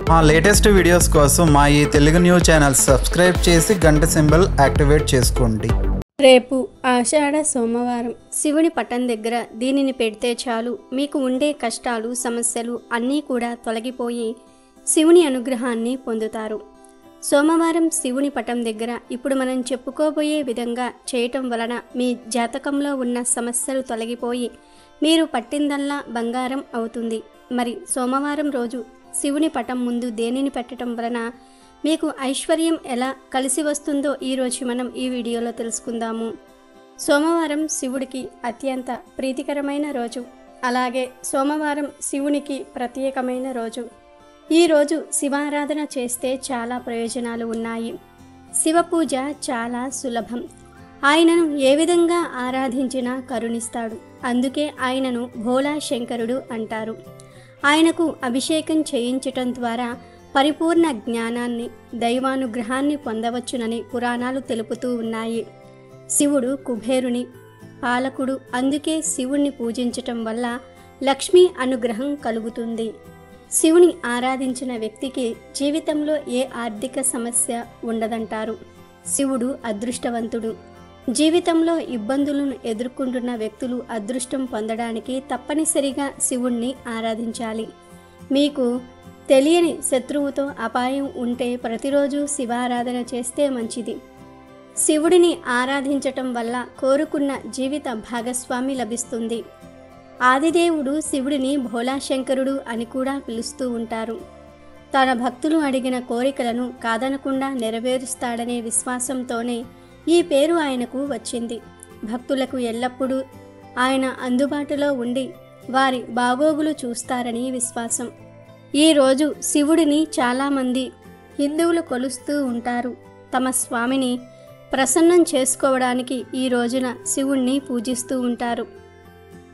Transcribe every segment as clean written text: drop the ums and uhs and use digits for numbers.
మా latest videos కోసం మా ఈ తెలుగు న్యూస్ ఛానల్ సబ్స్క్రైబ్ చేసి గంట సింబల్ యాక్టివేట్ చేసుకోండి. రేపు ఆషాఢ సోమవారం శివుని పటం దగ్గర దీనిని పెడితే చాలు మీకు ఉండే కష్టాలు సమస్యలు అన్నీ కూడా తొలగిపోయి శివుని అనుగ్రహాన్ని పొందుతారు. సోమవారం శివుని పటం దగ్గర ఇప్పుడు మనం చెప్పుకోబోయే విధంగా చేయటం వలన మీ జాతకంలో ఉన్న సమస్యలు తొలగిపోయి మీరు పట్టిందల్లా బంగారం అవుతుంది. మరి సోమవారం రోజు శివుని పటం ముందు దేనిని పెట్టడం వలన మీకు ఐశ్వర్యం ఎలా కలిసి వస్తుందో ఈరోజు మనం ఈ వీడియోలో తెలుసుకుందాము. సోమవారం శివుడికి అత్యంత ప్రీతికరమైన రోజు. అలాగే సోమవారం శివునికి ప్రత్యేకమైన రోజు. ఈరోజు శివారాధన చేస్తే చాలా ప్రయోజనాలు ఉన్నాయి. శివ పూజ చాలా సులభం. ఆయనను ఏ విధంగా ఆరాధించినా కరుణిస్తాడు. అందుకే ఆయనను భోలా శంకరుడు అంటారు. ఆయనకు అభిషేకం చేయించటం ద్వారా పరిపూర్ణ జ్ఞానాన్ని దైవానుగ్రహాన్ని పొందవచ్చునని పురాణాలు తెలుపుతూ ఉన్నాయి. శివుడు కుబేరుని పాలకుడు. అందుకే శివుణ్ణి పూజించటం వల్ల లక్ష్మీ అనుగ్రహం కలుగుతుంది. శివుని ఆరాధించిన వ్యక్తికి జీవితంలో ఏ ఆర్థిక సమస్య ఉండదంటారు. శివుడు అదృష్టవంతుడు. జీవితంలో ఇబ్బందులను ఎదుర్కొంటున్న వ్యక్తులు అదృష్టం పొందడానికి తప్పనిసరిగా శివుణ్ణి ఆరాధించాలి. మీకు తెలియని శత్రువుతో అపాయం ఉంటే ప్రతిరోజు శివారాధన చేస్తే మంచిది. శివుడిని ఆరాధించటం వల్ల కోరుకున్న జీవిత భాగస్వామి లభిస్తుంది. ఆదిదేవుడు శివుడిని భోలాశంకరుడు అని కూడా పిలుస్తూ ఉంటారు. తన భక్తులు అడిగిన కోరికలను కాదనకుండా నెరవేరుస్తాడనే విశ్వాసంతోనే ఈ పేరు ఆయనకు వచ్చింది. భక్తులకు ఎల్లప్పుడూ ఆయన అందుబాటులో ఉండి వారి బాగోగులు చూస్తారని విశ్వాసం. ఈరోజు శివుడిని చాలామంది హిందువులు కొలుస్తూ ఉంటారు. తమ స్వామిని ప్రసన్నం చేసుకోవడానికి ఈ రోజున శివుణ్ణి పూజిస్తూ ఉంటారు.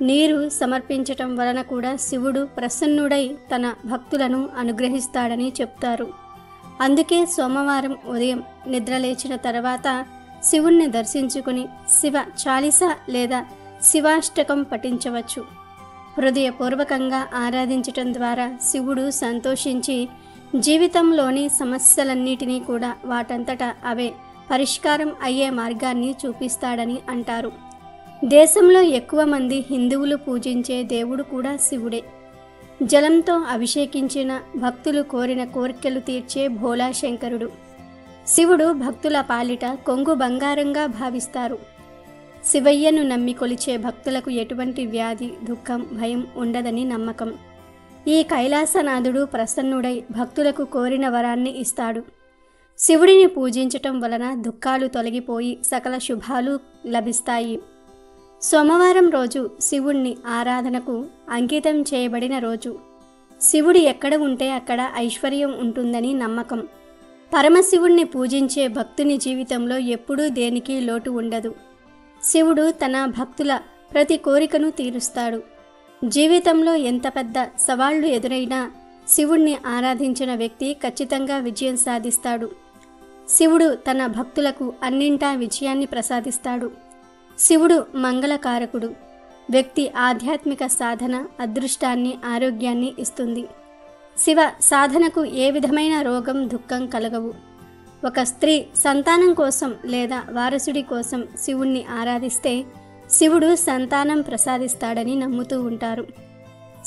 నీరు సమర్పించటం వలన కూడా శివుడు ప్రసన్నుడై తన భక్తులను అనుగ్రహిస్తాడని చెప్తారు. అందుకే సోమవారం ఉదయం నిద్రలేచిన తర్వాత శివుణ్ణి దర్శించుకుని శివ చాలీస లేదా శివాష్టకం పఠించవచ్చు. హృదయపూర్వకంగా ఆరాధించటం ద్వారా శివుడు సంతోషించి జీవితంలోని సమస్యలన్నిటినీ కూడా వాటంతటా అవే పరిష్కారం అయ్యే మార్గాన్ని చూపిస్తాడని అంటారు. దేశంలో ఎక్కువ మంది హిందువులు పూజించే దేవుడు కూడా శివుడే. జలంతో అభిషేకించిన భక్తులు కోరిన కోరికలు తీర్చే భోలాశంకరుడు. శివుడు భక్తుల పాలిట కొంగు బంగారంగా భావిస్తారు. శివయ్యను నమ్మి కొలిచే భక్తులకు ఎటువంటి వ్యాధి దుఃఖం భయం ఉండదని నమ్మకం. ఈ కైలాసనాథుడు ప్రసన్నుడై భక్తులకు కోరిన వరాన్ని ఇస్తాడు. శివుడిని పూజించటం వలన దుఃఖాలు తొలగిపోయి సకల శుభాలు లభిస్తాయి. సోమవారం రోజు శివుణ్ణి ఆరాధనకు అంకితం చేయబడిన రోజు. శివుడు ఎక్కడ ఉంటే అక్కడ ఐశ్వర్యం ఉంటుందని నమ్మకం. పరమశివుణ్ణి పూజించే భక్తుని జీవితంలో ఎప్పుడూ దేనికి లోటు ఉండదు. శివుడు తన భక్తుల ప్రతి కోరికను తీరుస్తాడు. జీవితంలో ఎంత పెద్ద సవాళ్లు ఎదురైనా శివుణ్ణి ఆరాధించిన వ్యక్తి ఖచ్చితంగా విజయం సాధిస్తాడు. శివుడు తన భక్తులకు అన్నింటా విజయాన్ని ప్రసాదిస్తాడు. శివుడు మంగళకారకుడు. వ్యక్తి ఆధ్యాత్మిక సాధన అదృష్టాన్ని ఆరోగ్యాన్ని ఇస్తుంది. శివ సాధనకు ఏ విధమైన రోగం దుఃఖం కలగవు. ఒక స్త్రీ సంతానం కోసం లేదా వారసుడి కోసం శివుణ్ణి ఆరాధిస్తే శివుడు సంతానం ప్రసాదిస్తాడని నమ్ముతూ ఉంటారు.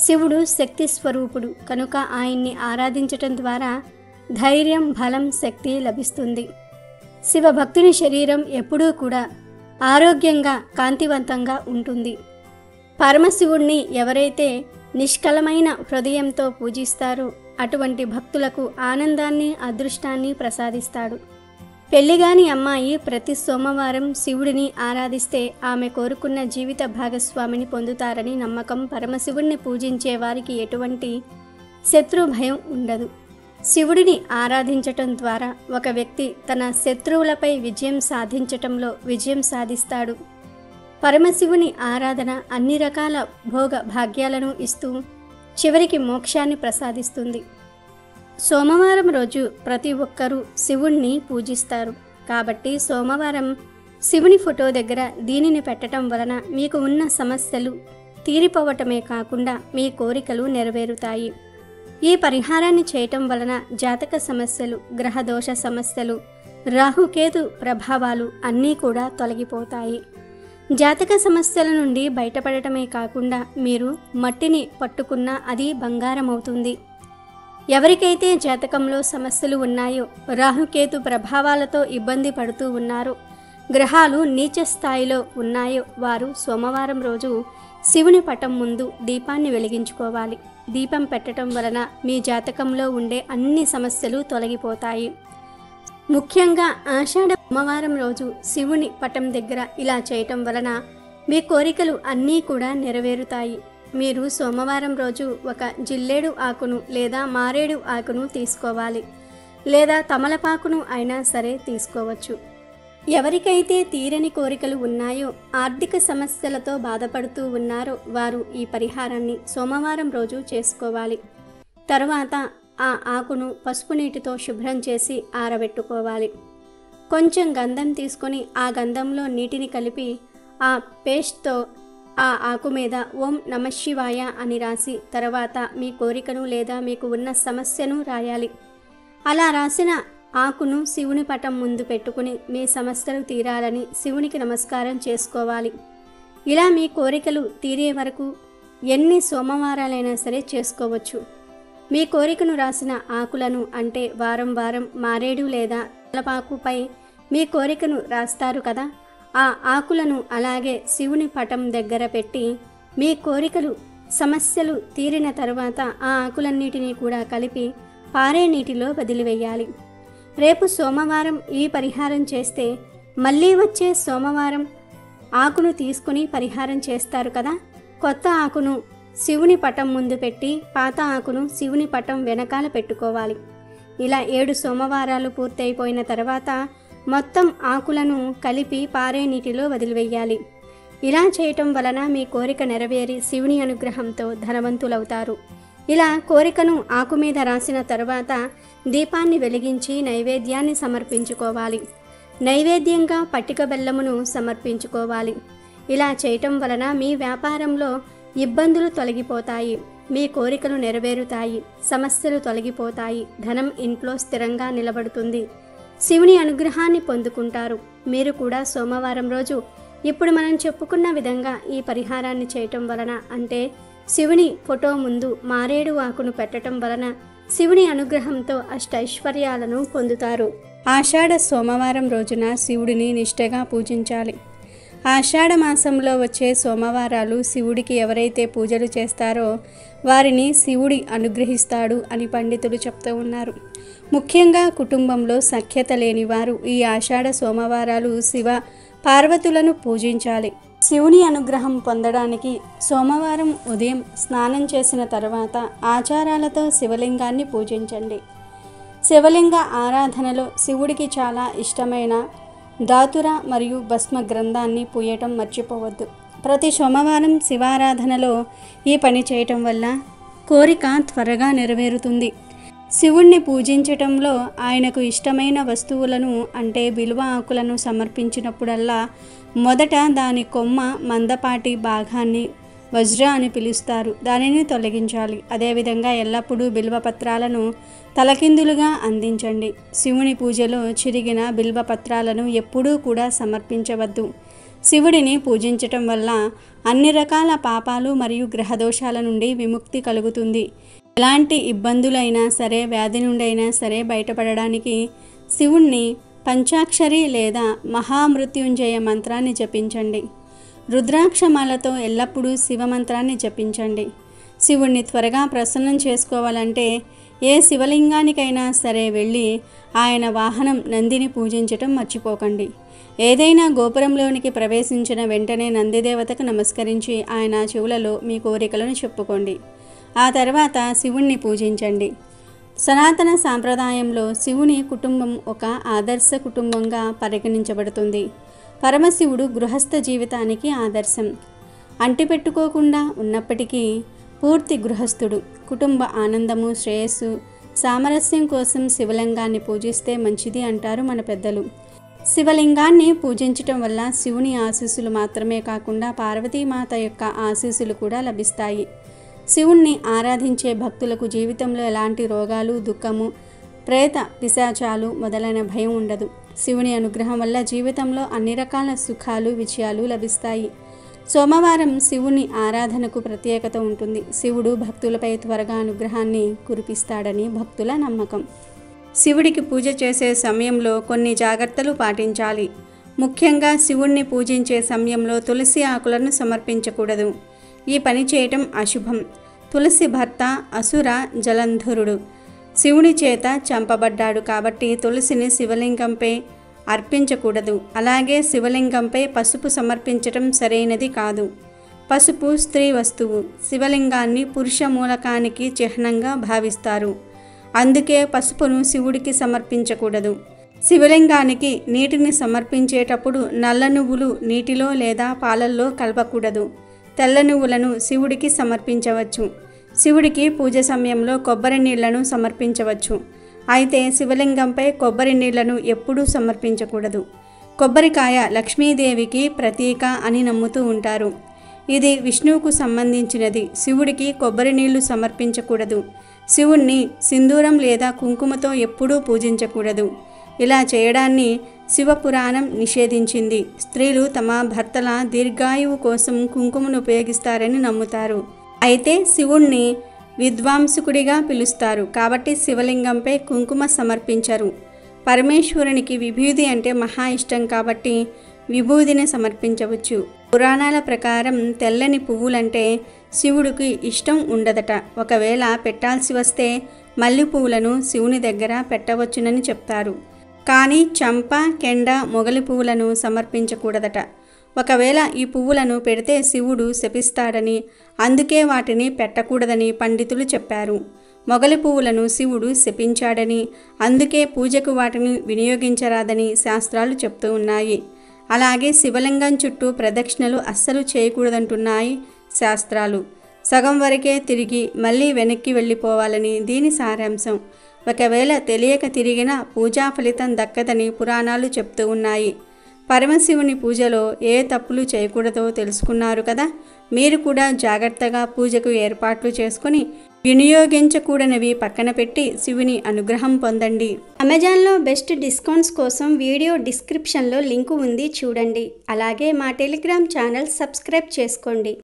శివుడు శక్తి స్వరూపుడు కనుక ఆయన్ని ఆరాధించటం ద్వారా ధైర్యం బలం శక్తి లభిస్తుంది. శివ భక్తుని శరీరం ఎప్పుడూ కూడా ఆరోగ్యంగా కాంతివంతంగా ఉంటుంది. పరమశివుణ్ణి ఎవరైతే నిష్కలమైన హృదయంతో పూజిస్తారో అటువంటి భక్తులకు ఆనందాన్ని అదృష్టాన్ని ప్రసాదిస్తాడు. పెళ్లిగాని అమ్మాయి ప్రతి సోమవారం శివుడిని ఆరాధిస్తే ఆమె కోరుకున్న జీవిత భాగస్వామిని పొందుతారని నమ్మకం. పరమశివుణ్ణి పూజించే వారికి ఎటువంటి శత్రు భయం ఉండదు. శివుడిని ఆరాధించటం ద్వారా ఒక వ్యక్తి తన శత్రువులపై విజయం సాధించటంలో విజయం సాధిస్తాడు. పరమశివుని ఆరాధన అన్ని రకాల భోగ భాగ్యాలను ఇస్తూ చివరికి మోక్షాన్ని ప్రసాదిస్తుంది. సోమవారం రోజు ప్రతి ఒక్కరూ శివుణ్ణి పూజిస్తారు. కాబట్టి సోమవారం శివుని ఫోటో దగ్గర దీనిని పెట్టడం వలన మీకు ఉన్న సమస్యలు తీరిపోవటమే కాకుండా మీ కోరికలు నెరవేరుతాయి. ఈ పరిహారాన్ని చేయటం వలన జాతక సమస్యలు, గ్రహదోష సమస్యలు, రాహుకేతు ప్రభావాలు అన్నీ కూడా తొలగిపోతాయి. జాతక సమస్యల నుండి బయటపడటమే కాకుండా మీరు మట్టిని పట్టుకున్నా అది బంగారం అవుతుంది. ఎవరికైతే జాతకంలో సమస్యలు ఉన్నాయో, రాహుకేతు ప్రభావాలతో ఇబ్బంది పడుతూ ఉన్నారో, గ్రహాలు నీచ స్థాయిలో ఉన్నాయో వారు సోమవారం రోజు శివుని పటం ముందు దీపాన్ని వెలిగించుకోవాలి. దీపం పెట్టడం వలన మీ జాతకంలో ఉండే అన్ని సమస్యలు తొలగిపోతాయి. ముఖ్యంగా ఆషాఢ సోమవారం రోజు శివుని పటం దగ్గర ఇలా చేయటం వలన మీ కోరికలు అన్నీ కూడా నెరవేరుతాయి. మీరు సోమవారం రోజు ఒక జిల్లేడు ఆకును లేదా మారేడు ఆకును తీసుకోవాలి, లేదా తమలపాకును అయినా సరే తీసుకోవచ్చు. ఎవరికైతే తీరని కోరికలు ఉన్నాయో, ఆర్థిక సమస్యలతో బాధపడుతూ ఉన్నారో వారు ఈ పరిహారాన్ని సోమవారం రోజు చేసుకోవాలి. తరువాత ఆ ఆకును పసుపు నీటితో శుభ్రం చేసి ఆరబెట్టుకోవాలి. కొంచెం గంధం తీసుకొని ఆ గంధంలో నీటిని కలిపి ఆ పేస్ట్తో ఆ ఆకు మీద ఓం నమఃశివాయ అని రాసి తర్వాత మీ కోరికను లేదా మీకు ఉన్న సమస్యను రాయాలి. అలా రాసిన ఆకును శివుని పటం ముందు పెట్టుకుని మీ సమస్యలు తీరాలని శివునికి నమస్కారం చేసుకోవాలి. ఇలా మీ కోరికలు తీరే వరకు ఎన్ని సోమవారాలైనా సరే చేసుకోవచ్చు. మీ కోరికను రాసిన ఆకులను అంటే వారం వారం మారేడు లేదా తమలపాకుపై మీ కోరికను రాస్తారు కదా, ఆ ఆకులను అలాగే శివుని పటం దగ్గర పెట్టి మీ కోరికలు సమస్యలు తీరిన తర్వాత ఆ ఆకులన్నిటినీ కూడా కలిపి పారే నీటిలో వదిలివేయాలి. రేపు సోమవారం ఈ పరిహారం చేస్తే మళ్ళీ వచ్చే సోమవారం ఆకును తీసుకుని పరిహారం చేస్తారు కదా, కొత్త ఆకును శివుని పటం ముందు పెట్టి పాత ఆకును శివుని పటం వెనకాల పెట్టుకోవాలి. ఇలా 7 సోమవారాలు పూర్తయిపోయిన తర్వాత మొత్తం ఆకులను కలిపి పారే నీటిలో వదిలివేయాలి. ఇలా చేయటం వలన మీ కోరిక నెరవేరి శివుని అనుగ్రహంతో ధనవంతులవుతారు. ఇలా కోరికను ఆకు మీద రాసిన తర్వాత దీపాన్ని వెలిగించి నైవేద్యాన్ని సమర్పించుకోవాలి. నైవేద్యంగా పట్టిక బెల్లమును సమర్పించుకోవాలి. ఇలా చేయటం వలన మీ వ్యాపారంలో ఇబ్బందులు తొలగిపోతాయి, మీ కోరికలు నెరవేరుతాయి, సమస్యలు తొలగిపోతాయి, ధనం ఇంట్లో స్థిరంగా నిలబడుతుంది, శివుని అనుగ్రహాన్ని పొందుకుంటారు. మీరు కూడా సోమవారం రోజు ఇప్పుడు మనం చెప్పుకున్న విధంగా ఈ పరిహారాన్ని చేయటం వలన అంటే శివుని ఫోటో ముందు మారేడు ఆకును పెట్టడం వలన శివుని అనుగ్రహంతో అష్టైశ్వర్యాలను పొందుతారు. ఆషాఢ సోమవారం రోజున శివుడిని నిష్ఠగా పూజించాలి. ఆషాఢ మాసంలో వచ్చే సోమవారాలు శివుడికి ఎవరైతే పూజలు చేస్తారో వారిని శివుడి అనుగ్రహిస్తాడు అని పండితులు చెప్తూ ఉన్నారు. ముఖ్యంగా కుటుంబంలో సఖ్యత లేని వారు ఈ ఆషాఢ సోమవారాలు శివ పార్వతులను పూజించాలి. శివుని అనుగ్రహం పొందడానికి సోమవారం ఉదయం స్నానం చేసిన తర్వాత ఆచారాలతో శివలింగాన్ని పూజించండి. శివలింగ ఆరాధనలో శివుడికి చాలా ఇష్టమైన దాతుర మరియు భస్మ గ్రంథాన్ని పూయటం మర్చిపోవద్దు. ప్రతి సోమవారం శివారాధనలో ఈ పని చేయటం వల్ల కోరిక త్వరగా నెరవేరుతుంది. శివుణ్ణి పూజించటంలో ఆయనకు ఇష్టమైన వస్తువులను అంటే బిల్వ ఆకులను సమర్పించినప్పుడల్లా మొదట దాని కొమ్మ మందపాటి భాగాన్ని వజ్ర అని పిలుస్తారు, దానిని తొలగించాలి. అదేవిధంగా ఎల్లప్పుడూ బిల్వపత్రాలను తలకిందులుగా అందించండి. శివుని పూజలో చిరిగిన బిల్వపత్రాలను ఎప్పుడూ కూడా సమర్పించవద్దు. శివుడిని పూజించటం వల్ల అన్ని రకాల పాపాలు మరియు గ్రహదోషాల నుండి విముక్తి కలుగుతుంది. ఎలాంటి ఇబ్బందులైనా సరే, వ్యాధి నుండి అయినా సరే బయటపడడానికి శివుణ్ణి పంచాక్షరి లేదా మహామృత్యుంజయ మంత్రాన్ని జపించండి. రుద్రాక్షమాలతో ఎల్లప్పుడూ శివమంత్రాన్ని జపించండి. శివుణ్ణి త్వరగా ప్రసన్నం చేసుకోవాలంటే ఏ శివలింగానికైనా సరే వెళ్ళి ఆయన వాహనం నందిని పూజించటం మర్చిపోకండి. ఏదైనా గోపురంలోనికి ప్రవేశించిన వెంటనే నందిదేవతకు నమస్కరించి ఆయన చెవులలో మీ కోరికలను చెప్పుకోండి. ఆ తర్వాత శివుణ్ణి పూజించండి. సనాతన సాంప్రదాయంలో శివుని కుటుంబం ఒక ఆదర్శ కుటుంబంగా పరిగణించబడుతుంది. పరమశివుడు గృహస్థ జీవితానికి ఆదర్శం. అంటిపెట్టుకోకుండా ఉన్నప్పటికీ పూర్తి గృహస్థుడు. కుటుంబ ఆనందము, శ్రేయస్సు, సామరస్యం కోసం శివలింగాన్ని పూజిస్తే మంచిది అంటారు మన పెద్దలు. శివలింగాన్ని పూజించటం వల్ల శివుని ఆశీస్సులు మాత్రమే కాకుండా పార్వతీమాత యొక్క ఆశీస్సులు కూడా లభిస్తాయి. శివుణ్ణి ఆరాధించే భక్తులకు జీవితంలో ఎలాంటి రోగాలు, దుఃఖము, ప్రేత పిశాచాలు మొదలైన భయం ఉండదు. శివుని అనుగ్రహం వల్ల జీవితంలో అన్ని రకాల సుఖాలు, విజయాలు లభిస్తాయి. సోమవారం శివుని ఆరాధనకు ప్రత్యేకత ఉంటుంది. శివుడు భక్తులపై త్వరగా అనుగ్రహాన్ని కురిపిస్తాడని భక్తుల నమ్మకం. శివుడికి పూజ చేసే సమయంలో కొన్ని జాగ్రత్తలు పాటించాలి. ముఖ్యంగా శివుణ్ణి పూజించే సమయంలో తులసి ఆకులను సమర్పించకూడదు. ఈ పని చేయటం అశుభం. తులసి భర్త అసుర జలంధరుడు శివుని చేత చంపబడ్డాడు కాబట్టి తులసిని శివలింగంపై అర్పించకూడదు. అలాగే శివలింగంపై పసుపు సమర్పించటం సరైనది కాదు. పసుపు స్త్రీ వస్తువు. శివలింగాన్ని పురుష మూలకానికి చిహ్నంగా భావిస్తారు. అందుకే పసుపును శివుడికి సమర్పించకూడదు. శివలింగానికి నీటిని సమర్పించేటప్పుడు నల్ల నువ్వులు నీటిలో లేదా పాలల్లో కలపకూడదు. తెల్ల నువ్వులను శివుడికి సమర్పించవచ్చు. శివుడికి పూజ సమయంలో కొబ్బరి నీళ్లను సమర్పించవచ్చు. అయితే శివలింగంపై కొబ్బరి నీళ్లను ఎప్పుడూ సమర్పించకూడదు. కొబ్బరికాయ లక్ష్మీదేవికి ప్రతీక అని నమ్ముతూ ఉంటారు. ఇది విష్ణువుకు సంబంధించినది. శివుడికి కొబ్బరి నీళ్లు సమర్పించకూడదు. శివుణ్ణి సింధూరం లేదా కుంకుమతో ఎప్పుడూ పూజించకూడదు. ఇలా చేయడాన్ని శివపురాణం నిషేధించింది. స్త్రీలు తమ భర్తల దీర్ఘాయువు కోసం కుంకుమను ఉపయోగిస్తారని నమ్ముతారు. అయితే శివుణ్ణి విద్వాంసుకుడిగా పిలుస్తారు కాబట్టి శివలింగంపై కుంకుమ సమర్పించరు. పరమేశ్వరునికి విభూది అంటే మహా ఇష్టం కాబట్టి విభూదిని సమర్పించవచ్చు. పురాణాల ప్రకారం తెల్లని పువ్వులంటే శివుడికి ఇష్టం ఉండదట. ఒకవేళ పెట్టాల్సి వస్తే మల్లె పువ్వులను శివుని దగ్గర పెట్టవచ్చునని చెప్తారు. కానీ చంప, కెండ, మొగలి పువ్వులను సమర్పించకూడదట. ఒకవేళ ఈ పువ్వులను పెడితే శివుడు శపిస్తాడని, అందుకే వాటిని పెట్టకూడదని పండితులు చెప్పారు. మొగలి పువ్వులను శివుడు శపించాడని, అందుకే పూజకు వాటిని వినియోగించరాదని శాస్త్రాలు చెప్తూ ఉన్నాయి. అలాగే శివలింగం చుట్టూ ప్రదక్షిణలు అస్సలు చేయకూడదంటున్నాయి శాస్త్రాలు. సగం వరకే తిరిగి మళ్ళీ వెనక్కి వెళ్ళిపోవాలని దీని సారాంశం. ఒకవేళ తెలియక తిరిగినా పూజా ఫలితం దక్కదని పురాణాలు చెప్తూ ఉన్నాయి. పరమశివుని పూజలో ఏ తప్పులు చేయకూడదో తెలుసుకున్నారు కదా. మీరు కూడా జాగ్రత్తగా పూజకు ఏర్పాట్లు చేసుకుని వినియోగించకూడనివి పక్కన పెట్టి శివుని అనుగ్రహం పొందండి. అమెజాన్లో బెస్ట్ డిస్కౌంట్స్ కోసం వీడియో డిస్క్రిప్షన్లో లింకు ఉంది, చూడండి. అలాగే మా టెలిగ్రామ్ ఛానల్ సబ్స్క్రైబ్ చేసుకోండి.